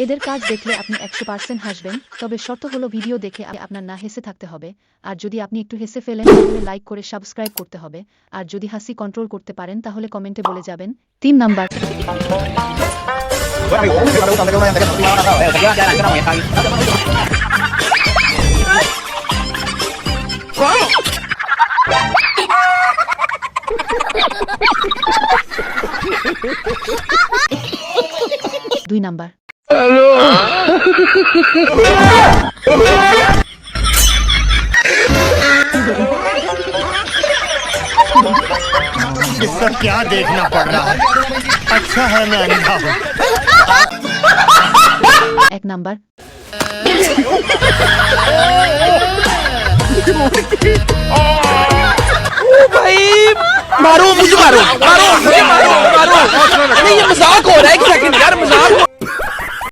এদের কাজ দেখলে আপনি 100% হাসবেন, তবে শর্ত হলো ভিডিও দেখে আপনার না হেসে থাকতে হবে। আর যদি আপনি একটু হেসে ফেলেন তাহলে লাইক করে সাবস্ক্রাইব করতে হবে। আর যদি হাসি কন্ট্রোল করতে পারেন তাহলে কমেন্টে বলে যাবেন। 3 নাম্বার। 2 নাম্বার। इसका क्या देखना पड़ रहा है? अच्छा है मैं अंधा हूँ। 1 নাম্বার। भाई मारो मुझे, मारो मारो मुझे, मारो मारो। नहीं ये मजाक हो रहा है, एक सेकंड यार, मजाक